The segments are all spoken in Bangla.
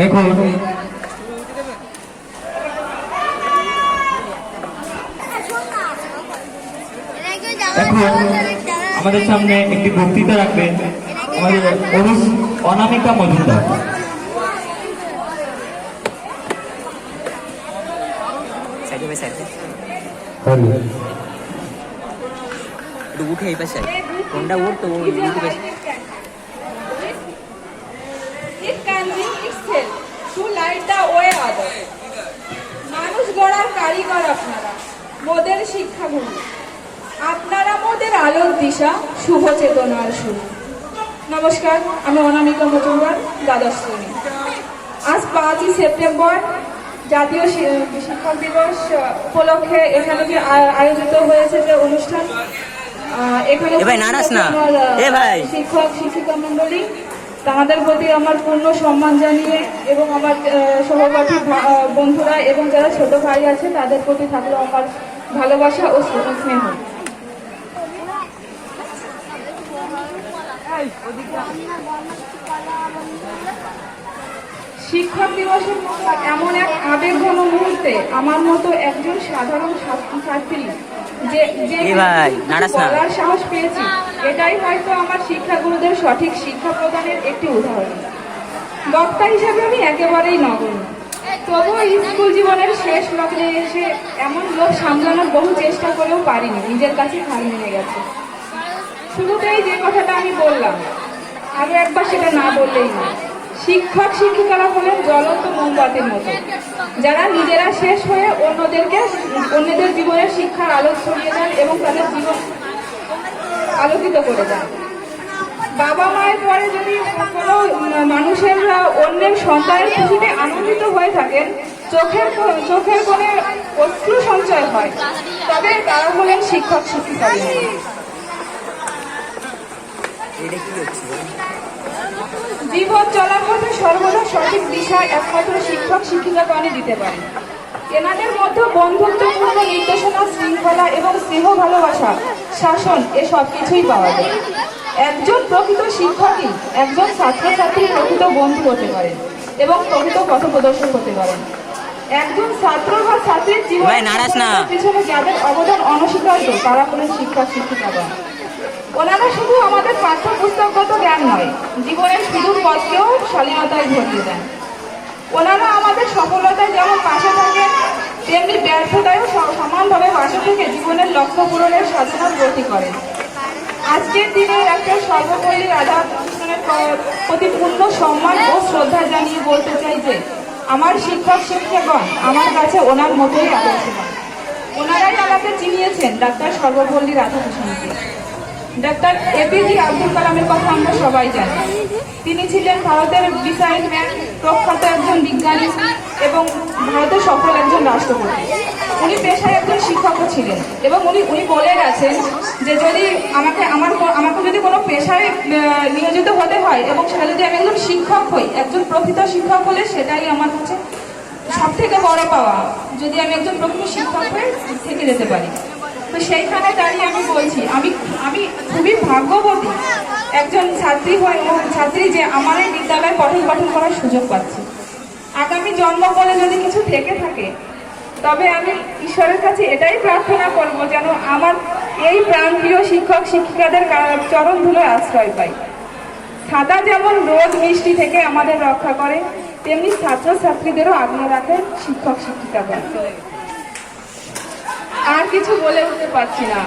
এখন আমাদের সামনে একটি বক্তৃতা রাখবেন আমাদের অনামিকা মজুমদার। উঠে এই পাশে কোনটা উঠতো ইউটিউবে মানুষ গড়ার কারিগর আপনারা, মোদের শিক্ষাগুরু, আপনারা মোদের আলোর দিশা, শুভ চেতনার শুরু। নমস্কার, আমি অনামিকা মজুমদার, দ্বাদশ শ্রেণী। আজ 5ই সেপ্টেম্বর জাতীয় শিক্ষক দিবস উপলক্ষে এখানে যে আয়োজিত হয়েছে যে অনুষ্ঠান, এখানে শিক্ষক শিক্ষিকা মন্ডলী, তাদের প্রতি আমার পূর্ণ সম্মান জানিয়ে এবং আমার সহপাঠী বন্ধুরা এবং যারা ছোট ভাই আছে তাদের প্রতি থাকলো আমার ভালোবাসা ও স্নেহ। শিক্ষক দিবসের এমন এক আবেগঘন মুহূর্তে আমার মতো একজন সাধারণ ছাত্রী যে বলার সাহস পেয়েছি, এটাই হয়তো আমার শিক্ষাগুরুদের সঠিক শিক্ষা প্রদানের একটি উদাহরণ। বক্তা হিসেবে আমি একেবারেই নগণ্য, তবুও স্কুল জীবনের শেষ লগ্নে এসে এমন লোক সামলানোর বহু চেষ্টা করেও পারিনি, নিজের কাছে হার মেনে গেছে। শুরুতেই যে কথাটা আমি বললাম, আরো একবার সেটা না বললেই না। শিক্ষক শিক্ষিকারা হলেন জ্বলন্ত মোমবাতির মতো, যারা নিজেরা শেষ হয়ে অন্যদের জীবনের শিক্ষার আলো ছড়িয়ে দেন এবং তাদের জীবন আলোকিত করে দেন। বাবা মায়ের পরে যদি কোনো মানুষের অন্যের সন্তানের খুশিতে আনন্দিত হয়ে থাকেন, চোখের কোণে অশ্রু সঞ্চয় হয়, তবে তারা হলেন শিক্ষক শিক্ষিকা। জীবন চলার পথে সর্বদা সঠিক দিশা একমাত্র শিক্ষক শিক্ষিকাগণই দিতে পারেন। এনাদের মধ্যে বন্ধুত্বপূর্ণ নির্দেশনা, শৃঙ্খলা এবং স্নেহ, ভালোবাসা, শাসন এ সব কিছুই পাওয়া যায়। একজন প্রকৃত শিক্ষকই একজন ছাত্রছাত্রীর প্রকৃত বন্ধু হতে পারেন এবং প্রকৃত পথপ্রদর্শক হতে পারেন। একজন ছাত্র বা ছাত্রীর জীবনের পিছনে যাদের অবদান অনস্বীকার্য, তারা হলেন শিক্ষক শিক্ষিকাগণ। ওনারা শুধু আমাদের পাঠ্যপুস্তকগত জ্ঞান নয়, জীবনের সুদূর পথকেও শালীনতায় ভরিয়ে দেন। ওনারা আমাদের সফলতায় যেমন পাশে থাকেন, তেমনি ব্যর্থতায়ও সমানভাবে পাশে থেকে জীবনের লক্ষ্য পূরণের সাধনার ব্রতী করেন। আজকের দিনে একটা সর্বপল্লী রাধাকৃষ্ণের প্রতি পূর্ণ সম্মান ও শ্রদ্ধা জানিয়ে বলতে চাই যে আমার শিক্ষক শিক্ষকগণ আমার কাছে ওনার মতোই আদর্শবান। ওনারাই আমাকে চিনিয়েছেন ডাক্তার সর্বপল্লী রাধাকৃষ্ণকে। ডাক্তার এপিজে আব্দুল কালামের কথা আমরা সবাই জানি। তিনি ছিলেন ভারতের মিসাইল ম্যান, প্রখ্যাত একজন বিজ্ঞানী এবং ভারতের সফল একজন রাষ্ট্রপতি। উনি পেশায় একজন শিক্ষকও ছিলেন এবং উনি বলে গেছেন যে যদি আমাকে যদি কোনো পেশায় নিয়োজিত হতে হয় এবং সেটা যদি আমি একজন শিক্ষক হই, একজন প্রকৃত শিক্ষক হলে সেটাই আমার কাছে সব থেকে বড় পাওয়া, যদি আমি একজন প্রকৃত শিক্ষক হয়ে থেকে যেতে পারি। তো সেইখানে দাঁড়িয়ে আমি বলছি, আমি খুবই ভাগ্যবতী একজন ছাত্রী যে আমার এই বিদ্যালয়ে পঠন পাঠন করার সুযোগ পাচ্ছি। আগামী জন্ম বলে যদি কিছু থেকে থাকে, তবে আমি ঈশ্বরের কাছে এটাই প্রার্থনা করব যেন আমার এই প্রাণপ্রিয় শিক্ষক শিক্ষিকাদের চরণ ধুলোয় আশ্রয় পাই। ছাতা যেমন রোদ বৃষ্টি থেকে আমাদের রক্ষা করে, তেমনি ছাত্রছাত্রীদেরও আগলে রাখে শিক্ষক শিক্ষিকাগণ। আর কিছু বলে উঠতে পারছি না,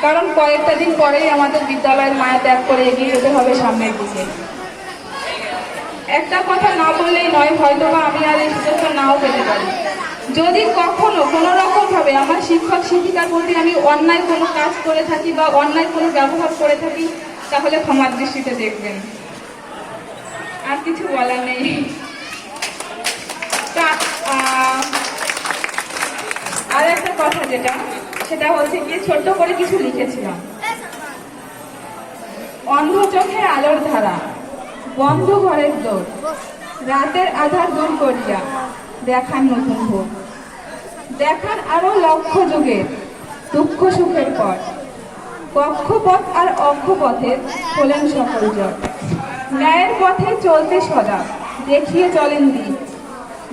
কারণ কয়েকটা দিন পরেই আমাদের বিদ্যালয়ের মায়া ত্যাগ করে এগিয়ে যেতে হবে সামনের দিকে। একটা কথা না বললেই নয়, হয়তো বা আমি আর এই সুযোগটা নাও পেতে পারি। যদি কখনো কোনো রকম ভাবে আমার শিক্ষক শিক্ষিকার প্রতি আমি অন্যায় কোনো কাজ করে থাকি বা অন্যায় কোনো ব্যবহার করে থাকি, তাহলে ক্ষমার দৃষ্টিতে দেখবেন। আর কিছু বলার নেই। আর একটা কথা সেটা হচ্ছে গিয়ে ছোট্ট করে কিছু লিখেছিলাম। অন্ধ চোখে আলোর ধারা, বন্ধ ঘরের দৌড়, রাতের আধার দূর করিয়া দেখান নতুন ভোর, দেখান আরো লক্ষ যুগের দুঃখ সুখের পর, কক্ষপথ আর অক্ষপথের খোলেন সকল জট। ন্যায়ের পথে চলতে সদা দেখিয়ে চলেন দিন,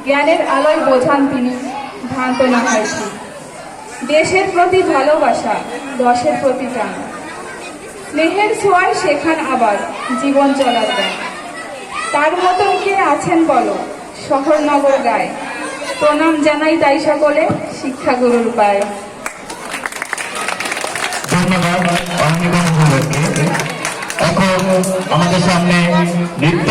জ্ঞানের আলোয় বোঝান তিনি, ভ্রান্ত না হয় ঠিক। দেশের প্রতি ভালোবাসা, দশের প্রতি টান, স্নেহের ছোঁয়ায় শেখান আবার জীবন চলার গান। তার মতন কে আছেন বলো শহর নগর গায়ে, প্রণাম জানাই তাই সকলে শিক্ষাগুরুর পায়। ধন্যবাদ অনামিকা মহোদয়কে। এখন আমাদের সামনে নৃত্য